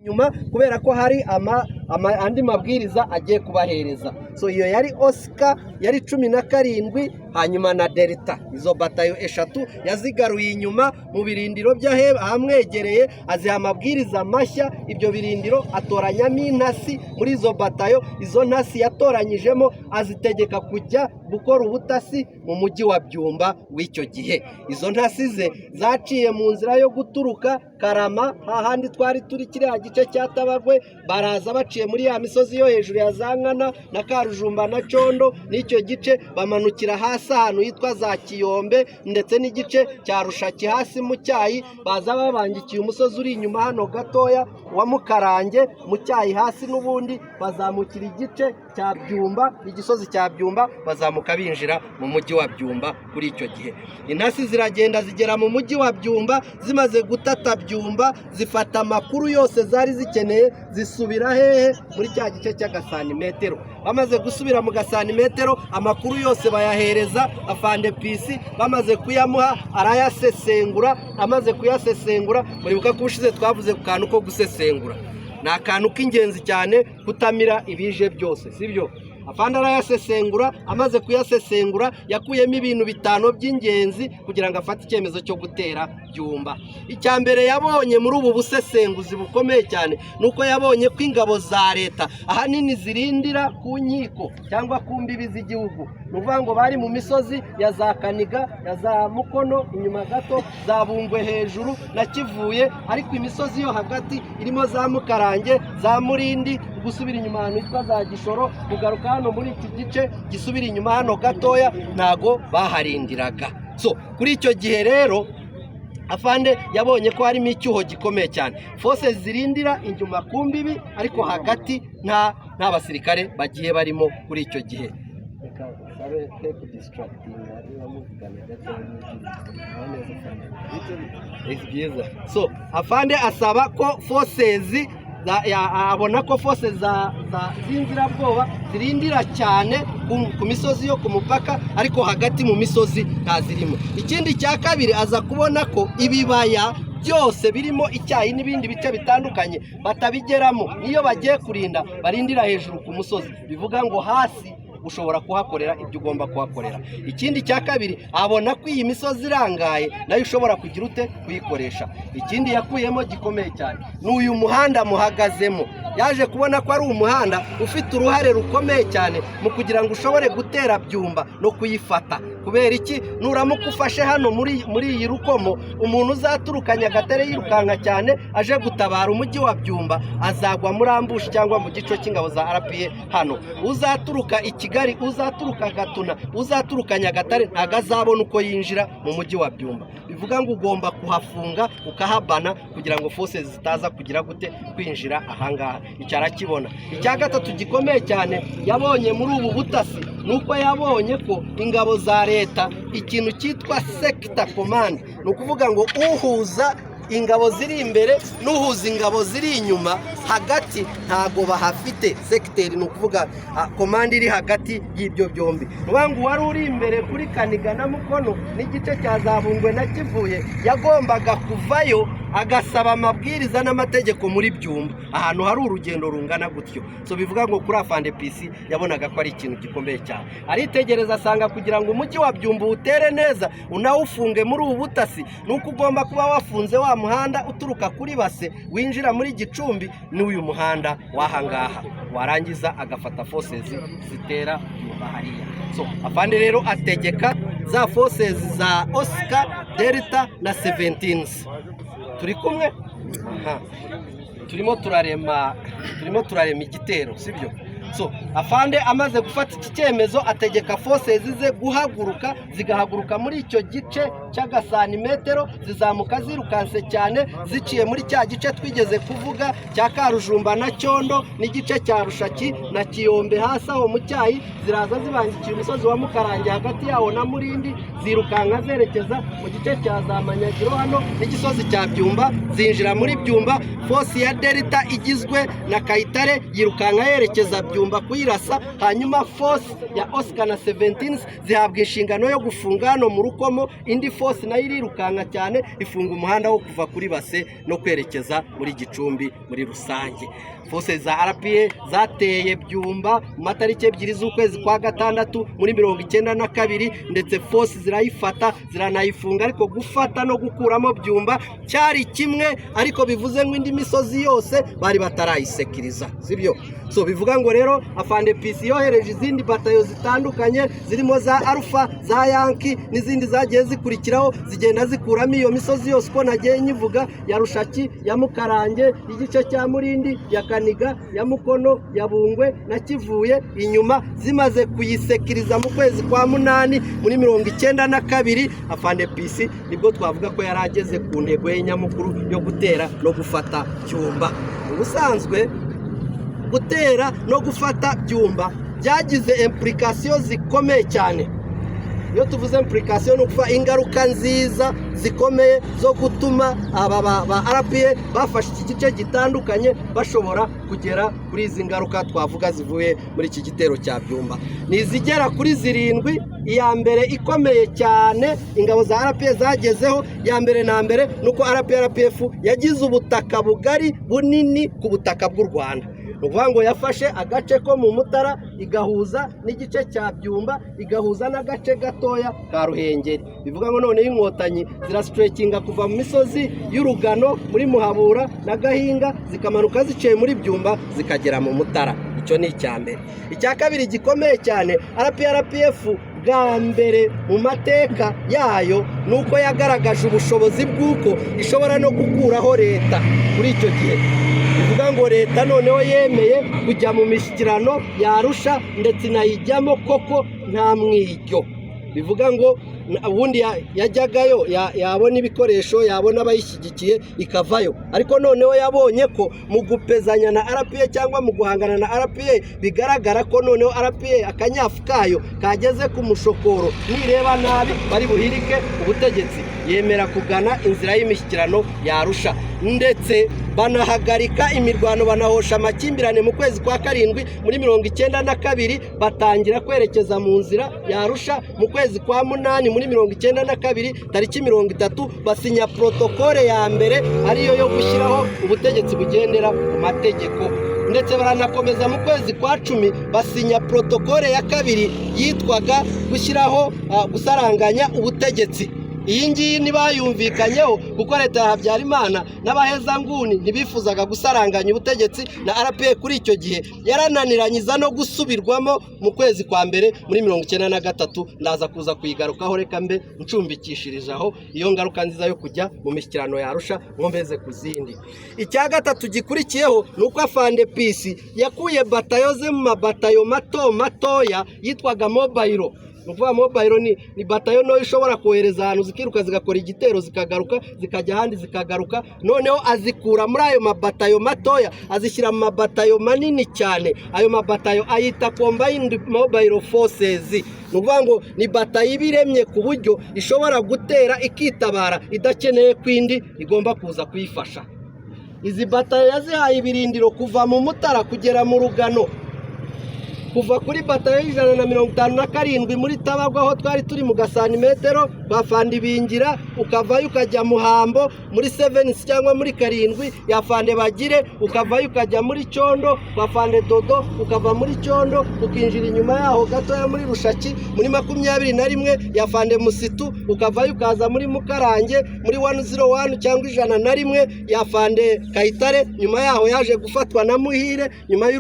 nyuma kubera ko hari andi mabwiriza agiye kubahereza. So iyo yari Oscar yari 17 hanyuma na Delta, izo batayo eshatu yazigaruye inyuma mu birindiro by'ahamwegereye, aziha amabwiriza mashya. Ibyo birindiro atoranyamo intasi muri izo batayo, izo ntasi yatoranyijemo azitegeka kujya gukora ubutasi mu mujyi wa Byumba w'icyo gihe. Izo ntasi ze zaciye mu nzira yo guturuka Karama, hahandi twari turi kiriya gice cya Tabagwe, baraza baciye muri ya misozi yo hejuru ya Zankana na Karujumba na Condo, n'icyo gice bamanukira hasi ahantu yitwa za Kiyombe ndetse n'igice cya Rushaki hasi mu Cyayi, baza babangikiye umusozi uri inyuma hano gatoya wa Mukarange mu Cyayi hasi, n'ubundi bazamukira igice cya Byumba, igisozi cya Byumba, bazamuka binjira mu mujyi wa Byumba. Kuri icyo gihe intasi ziragenda zigera mu mujyi wa Byumba, zimaze gutata Byumba zifata amakuru yose zari zikeneye, zisubira hehe muri cya gice cy'agasantimetero. Bamaze gusubira mu gasantimetero, amakuru yose bayahereza Afande Pisi, bamaze kuyamuha arayasesengura. Amaze kuyasesengura, muribuka ko ushize twavuze ku kantu ko gusesengura, ni akantu k'ingenzi cyane kutamira ibije byose, sibyo? Afande arayasesengura, amaze kuyasesengura yakuyemo ibintu 5 by'ingenzi kugira ngo afate icyemezo cyo gutera Byumba. Icya mbere yabonye muri ubu busesenguzi bukomeye cyane nuko yabonye ko ingabo za leta ahanini zirindira ku nkiko cyangwa ku mbibi z'igihugu. Nuvuga ngo bari mu misozi ya za Kaniga, ya za Mukono inyuma gato, za Bungwe hejuru na Kivuye, ariko imisozi yo hagati irimo za Mukarange, za Murindi, gusubira inyuma hano yitwa za Gishoro, kugaruka hano muri iki gice gisubira inyuma hano gatoya, ntago baharindiraga. So kuri icyo gihe rero Afande yabonye ko harimo icyuho gikomeye cyane, forces zirindira inyuma ku mbibi, ariko hagati nta basirikare bagiye barimo kuri icyo gihe. So Afande asaba ko forces abona ko forces z'inzirabwoba zirindira cyane ku misozi yo ku mupaka, ariko hagati mu misozi ntazirimo. Ikindi cya kabiri aza kubona ko ibibaya byose birimo icyayi n'ibindi bice bitandukanye batabigeramo, niyo bagiye kurinda barindira hejuru ku musozi, bivuga ngo hasi ushobora kuhakorera ibyo ugomba kuhakorera. Ikindi cya kabiri abona ko iyi misozi irangaye nayo ushobora kugira ute kuyikoresha. Ikindi yakuyemo gikomeye cyane n'uyu muhanda muhagazemo, yaje kubona ko ari umuhanda ufite uruhare rukomeye cyane mu kugira ngo ushobore gutera Byumba no kuyifata. Kubera iki? Nuramuka ufashe hano muri iyi Rukomo, umuntu uzaturuka Nyagatare yirukanka cyane aje gutabara umujyi wa Byumba azagwa muri ambushi cyangwa mu gico cy'ingabo za RPA hano. Uzaturuka Kigali, uzaturuka Gatuna, uzaturuka Nyagatare ntago azabona uko yinjira mu mujyi wa Byumba. Bivuga ngo ugomba kuhafunga ukahabana kugira ngo forces zitaza kugira gute kwinjira ahangaha. Icyara kibona. Icya gatatu gikomeye cyane yabonye muri ubu butasi nuko yabonye ko ingabo za leta ikintu cyitwa sector command, ni ukuvuga ngo uhuza ingabo ziri imbere n'uhuza ingabo ziri inyuma, hagati ntago bahafite secteur, ni ukuvuga command iri hagati y'ibyo byombi. Rubangu wari uri imbere kuri Kaniga na Mukono n'igice cya Zabungwe na Kivuye yagombaga kuvayo agasaba amabwiriza n'amategeko muri Byumba, ahantu hari urugendo rungana gutyo. So bivuga ngo kuri Afande Pisi yabonaga ko ari ikintu gikomeye cyane. Aritegereza asanga kugira ngo umujyi wa Byumba utere neza unawufunge muri ubu butasi, nuko ugomba kuba wafunze wa muhanda uturuka kuri Base winjira muri Gicumbi n'uyu muhanda wahangaha, warangiza agafata forces zitera Byumba hariya. So Afande rero ategeka za forces za Oscar, Delta na 17. Turi kumwe? Turimo turarema igitero, sibyo? So Afande amaze gufata iki cyemezo ategeka forces ze guhaguruka, zigahaguruka muri icyo gice cy'agasantimetero, zizamuka zirukanse cyane ziciye muri cya gice twigeze kuvuga cya Karujumba na Cyondo n'igice cya Rushaki na Kiyombe hasi aho mu Cyayi, ziraza zibangikiye umusozi wa Mukarange hagati yawo na Murindi, zirukanka zerekeza mu gice cya za Manyagiro hano n'igisozi cya Byumba, zinjira muri Byumba. Force ya Delta igizwe na Kayitare yirukanka yerekeza Byumba Byumba kuyirasa, hanyuma force ya Oscar na 17 zihabwa inshingano yo gufunga hano mu Rukomo, indi force nayo irirukanka cyane ifunga umuhanda wo kuva kuri Base no kwerekeza muri Gicumbi muri rusange. Force za RPA zateye Byumba mu matariki 2 z'ukwezi kwa gatandatu muri 92, ndetse force zirayifata ziranayifunga, ariko gufata no gukuramo Byumba cyari kimwe, ariko bivuze ngo indi misozi yose bari batarayisekiriza, sibyo? So bivuga ngo rero afande PC yohereje izindi batayo zitandukanye zirimo za Alpha, za Yankee n'izindi zagiye zikurikiraho, zigenda zikuramo iyo misozi yose ko nagiye nyivuga, ya Rushaki, ya Mukarange, igice cya Murindi, ya Kaniga, ya Mukono, ya Bungwe na Kivuye, inyuma zimaze kuyisekiriza mu kwezi kwa munani muri 92. Afande PC nibwo twavuga ko yarageze ku ntego ye nyamukuru yo gutera no gufata Byumba. Ubusanzwe gutera no gufata Byumba byagize implication zikomeye cyane. Iyo tuvuze implication no kufa ingaruka nziza zikomeye zo gutuma aba ba RPA bafashe iki gice gitandukanye bashobora kugera kuri izi ngaruka twavuga zivuye muri iki gitero cya Byumba. Nizigera kuri 7. Iya mbere ikomeye cyane ingabo za RPA zagezeho, ya mbere na mbere nuko RPF yagize ubutaka bugari bunini ku butaka bw'u Rwanda. Nukuvuga ngo yafashe agace ko mu Mutara igahuza n'igice cya Byumba, igahuza n'agace gatoya ka Ruhengeri. Bivuga ngo none y'inkotanyi zirastretchinga kuva mu misozi y'Urugano muri Muhabura na Gahinga, zikamanuka ziciye muri Byumba zikagera mu Mutara. Icyo ni icyambere. Icya kabiri gikomeye cyane, RPF bwa mbere mu mateka yayo nuko yagaragaje ubushobozi bw'uko ishobora no gukuraho leta kuri icyo gihe. Bivuga ngo leta noneho yemeye kujya mu mishyikirano yarusha, ndetse inayijyamo koko nta mwiryo. Bivuga ngo ubundi yajyagayo yabona ibikoresho, yabona abayishyigikiye ikavayo, ariko noneho yabonye ko mu gupezanya na RPA cyangwa mu guhangana na RPA bigaragara ko noneho RPA akanyafu kayo kageze ku mushokoro, nireba nabi bari buhirike ubutegetsi. Yemera kugana inzira y'imishyikirano yarusha, ndetse banahagarika imirwano, banahosha amakimbirane mu kwezi kwa 7 muri 92, batangira kwerekeza mu nzira yarusha mu kwezi kwa 8 muri 92, tariki 30 basinya protokole ya mbere ariyo yo gushyiraho ubutegetsi bugendera mu mategeko, ndetse baranakomeza mu kwezi kwa 10 basinya protokole ya kabiri yitwaga gushyiraho gusaranganya ubutegetsi. Iyi ngiyi nibayumvikanyeho kuko leta ya Habyarimana n'abahezanguni ntibifuzaga gusaranganya ubutegetsi, na RPA kuri icyo gihe yarananiranyiza no gusubirwamo mu kwezi kwa mbere muri 93. Ndaza kuza kuyigarukaho, reka mbe ncumbikishirije aho iyo ngaruka nziza yo kujya mu mishyikirano yarusha nkombeze ku zindi. Icya gatatu gikurikiyeho nuko afande PC yakuye batayo ze mu mabatayo matoya yitwaga mobile. Nukuvuga mobile ni batayo no ishobora kohereza ahantu zikiruka zigakora igitero zikagaruka zikajya ahandi zikagaruka. Noneho azikura muri ayo mabatayo matoya azishyira mu mabatayo manini cyane. Ayo mabatayo ayita combined mobile forces. Nukuvuga ngo ni batayo ibiremye ku buryo ishobora gutera ikitabara idakeneye kwindi igomba kuza kuyifasha. Izi batayo yazihaye ibirindiro kuva mu Mutara kugera mu Rugano, kuva kuri batayo y'157 muri Tabagwa aho twari turi mu gasantimetero bafande Bingira, ukavayo ukajya Muhambo muri 7 cyangwa muri 7 yafande Bagire, ukavayo ukajya muri Cyondo bafande Dodo, ukava muri Cyondo ukinjira inyuma yaho gatoya muri Rushaki muri 21 yafande Musitu, ukavayo ukaza muri Mukarange muri 101 cyangwa 101 yafande Kayitare, nyuma yaho yaje gufatwa na Muhire nyuma